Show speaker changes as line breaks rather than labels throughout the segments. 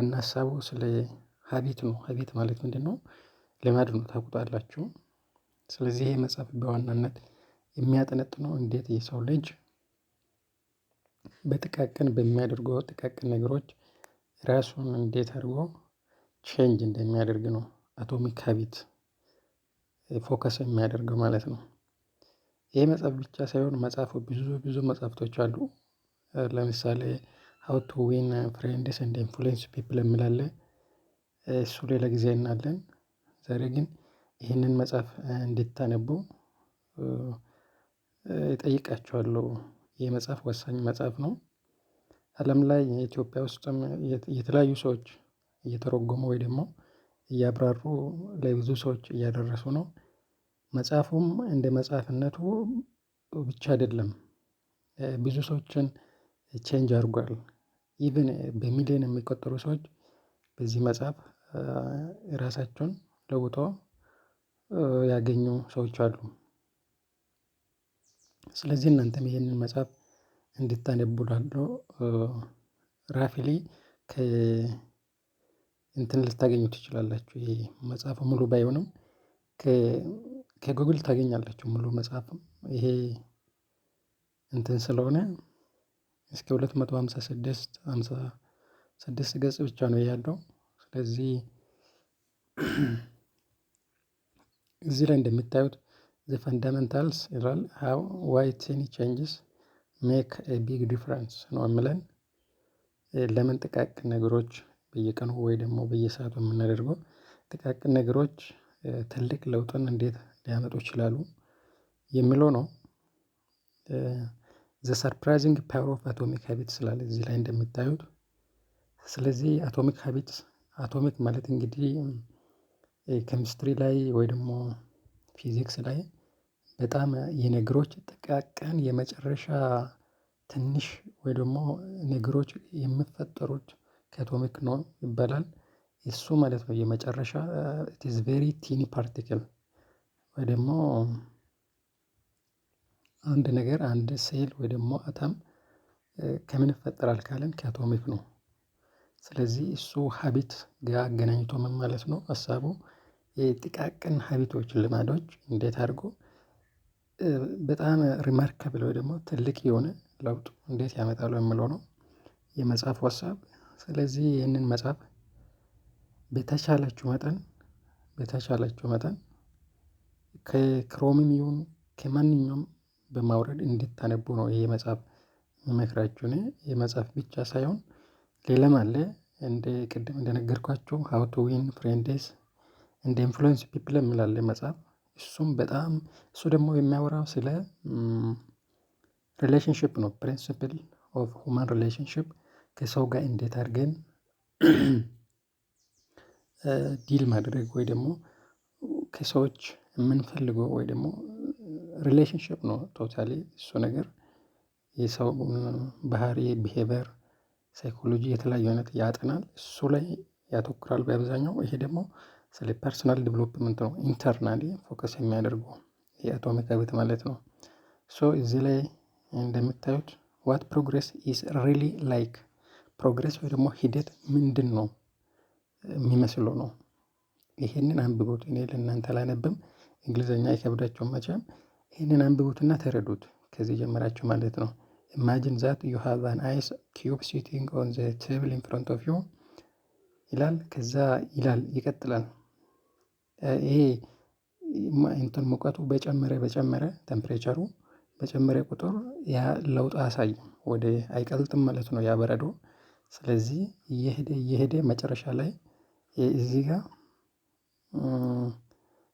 ዋና ሀሳቡ ስለ ሀቢት ነው። ሀቢት ማለት ምንድነው? ልማድ ነው ታውቁታላችሁ። ስለዚህ ይሄ መጽሐፍ በዋናነት የሚያጠነጥነው እንዴት የሰው ልጅ በጥቃቅን በሚያደርገው ጥቃቅን ነገሮች ራሱን እንዴት አድርጎ ቼንጅ እንደሚያደርግ ነው። አቶሚክ ሀቢት ፎከስ የሚያደርገው ማለት ነው። ይሄ መጽሐፍ ብቻ ሳይሆን መጽሐፉ ብዙ መጽሐፍቶች አሉ። ለምሳሌ ሃው ቱ ዊን ፍሬንድስ ኤንድ ኢንፍሉዌንስ ፒፕል የሚል አለ። እሱ ሌላ ጊዜ እናያለን። ዛሬ ግን ይህንን መጽሐፍ እንድታነቡ እጠይቃችኋለሁ። ይህ መጽሐፍ ወሳኝ መጽሐፍ ነው። አለም ላይ ኢትዮጵያ ውስጥም የተለያዩ ሰዎች እየተረጎሙ ወይ ደግሞ እያብራሩ ለብዙ ሰዎች እያደረሱ ነው። መጽሐፉም እንደ መጽሐፍነቱ ብቻ አይደለም። ብዙ ሰዎችን ቼንጅ አድርጓል። ኢቭን በሚሊየን የሚቆጠሩ ሰዎች በዚህ መጽሐፍ ራሳቸውን ለውጦ ያገኙ ሰዎች አሉ። ስለዚህ እናንተም ይሄንን መጽሐፍ እንድታነቡ እላለሁ። ራፍሊ ከ እንትን ልታገኙ ትችላላችሁ። ይሄ መጽሐፉ ሙሉ ባይሆንም ከጉግል ታገኛላችሁ ሙሉ መጽሐፍም ይሄ እንትን ስለሆነ እስከ 256 ገጽ ብቻ ነው ያለው። ስለዚህ እዚህ ላይ እንደምታዩት ዘ ፈንዳመንታልስ ይላል ሃው ዋይ ቲኒ ቼንጅስ ሜክ ኤ ቢግ ዲፍረንስ ነው የሚለን። ለምን ጥቃቅን ነገሮች በየቀኑ ወይ ደግሞ በየሰአቱ የምናደርገው ጥቃቅን ነገሮች ትልቅ ለውጥን እንዴት ሊያመጡ ይችላሉ የሚለው ነው። ዘ ሰርፕራይዚንግ ፓወር ኦፍ አቶሚክ ሀቢትስ ይላል እዚህ ላይ እንደምታዩት። ስለዚህ አቶሚክ ሀቢትስ አቶሚክ ማለት እንግዲህ ኬሚስትሪ ላይ ወይ ደግሞ ፊዚክስ ላይ በጣም የነገሮች ጥቃቅን የመጨረሻ ትንሽ ወይ ደግሞ ነገሮች የሚፈጠሩት ከአቶሚክ ነው ይባላል። እሱ ማለት ነው የመጨረሻ ኢት ኢዝ ቬሪ ቲኒ ፓርቲክል ወይ ደግሞ አንድ ነገር አንድ ሴል ወይ ደግሞ አተም ከምን ይፈጠራል ካልን ከአቶሚክ ነው። ስለዚህ እሱ ሀቢት ጋር አገናኝቶ ምን ማለት ነው ሀሳቡ የጥቃቅን ሀቢቶች ልማዶች እንዴት አድርጎ በጣም ሪማርከብል ወይ ደግሞ ትልቅ የሆነ ለውጥ እንዴት ያመጣሉ የሚለው ነው የመጽሐፉ ሀሳብ። ስለዚህ ይህንን መጽሐፍ በተቻላችሁ መጠን ከክሮምም ይሁን ከማንኛውም በማውረድ እንድታነቡ ነው ይሄ መጽሐፍ የምመክራችሁ። እኔ ይሄ መጽሐፍ ብቻ ሳይሆን ሌላም አለ። እንደ ቅድም እንደነገርኳችሁ ሃው ቱ ዊን ፍሬንድስ ኤንድ ኢንፍሉዌንስ ፒፕል የሚል አለ መጽሐፍ። እሱም በጣም እሱ ደግሞ የሚያወራው ስለ ሪሌሽንሺፕ ነው። ፕሪንሲፕል ኦፍ ሁማን ሪሌሽንሺፕ ከሰው ጋር እንዴት አድርገን ዲል ማድረግ ወይ ደግሞ ከሰዎች የምንፈልገው ወይ ደግሞ ሪሌሽንሺፕ ነው ቶታሊ እሱ ነገር የሰው ባህሪ ቢሄቨር ሳይኮሎጂ የተለያዩ አይነት ያጠናል እሱ ላይ ያተኩራል በአብዛኛው። ይሄ ደግሞ ስለ ፐርሰናል ዲቨሎፕመንት ነው ኢንተርናሊ ፎከስ የሚያደርገው የአቶሚክ ሀቢት ማለት ነው። ሶ እዚህ ላይ እንደምታዩት ዋት ፕሮግሬስ ኢዝ ሪሊ ላይክ ፕሮግሬስ ወይ ደግሞ ሂደት ምንድነው የሚመስለው ነው። ይሄንን አንብቡት። እኔ ለእናንተ አላነብም እንግሊዘኛ አይከብዳችሁም መቼም ይሄንን አንብቡትና ተረዱት ከዚህ ጀምራችሁ ማለት ነው። ኢማጂን ዛት ዩ ሃቭ አን አይስ ኪዩብ ሲቲንግ ኦን ዘ ቴብል ኢን ፍሮንት ኦፍ ዩ ይላል። ከዛ ይላል ይቀጥላል። ይሄ እንትን ሙቀቱ በጨመረ ቴምፕሬቸሩ በጨመረ ቁጥር ያ ለውጥ አያሳይም ወደ አይቀልጥም ማለት ነው ያ በረዶ። ስለዚህ እየሄደ መጨረሻ ላይ እዚህ ጋር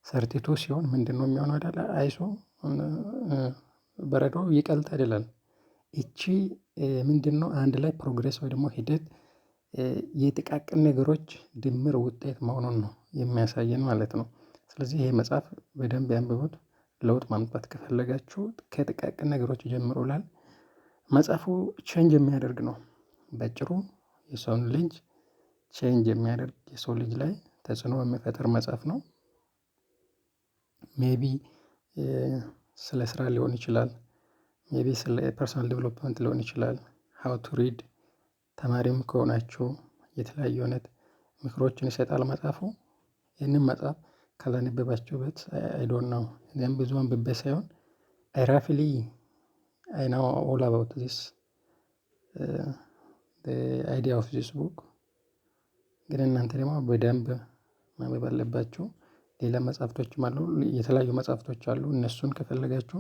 ሰርቲቱ ሲሆን ምንድነው የሚሆነው አይደለ አይሱ በረዶ ይቀልጣል ይላል። ይቺ ምንድነው አንድ ላይ ፕሮግሬስ ወይ ደግሞ ሂደት የጥቃቅን ነገሮች ድምር ውጤት መሆኑን ነው የሚያሳየን ማለት ነው። ስለዚህ ይሄ መጽሐፍ በደንብ ያንብቡት። ለውጥ ማምጣት ከፈለጋችሁ ከጥቃቅን ነገሮች ጀምሩ ይላል። መጽሐፉ ቼንጅ የሚያደርግ ነው። በአጭሩ የሰውን ልጅ ቼንጅ የሚያደርግ የሰው ልጅ ላይ ተጽዕኖ የሚፈጥር መጽሐፍ ነው። ሜይቢ ስለ ስራ ሊሆን ይችላል። ሜይቢ ስለ ፐርሰናል ዴቨሎፕመንት ሊሆን ይችላል። ሃው ቱ ሪድ ተማሪም ከሆናችሁ የተለያዩ አይነት ምክሮችን ይሰጣል መጽሐፉ። ይህንን መጽሐፍ ካላነበባችሁት አይ ዶንት ኖው እኔም ብዙ አንብቤ ሳይሆን አይ ራፍሊ አይ ኖው ኦል አባውት ዚስ አይዲያ ኦፍ ዚስ ቡክ። ግን እናንተ ደግሞ በደንብ ማንበብ አለባችሁ። ሌላ መጽሐፍቶችም አሉ፣ የተለያዩ መጽሐፍቶች አሉ። እነሱን ከፈለጋችሁ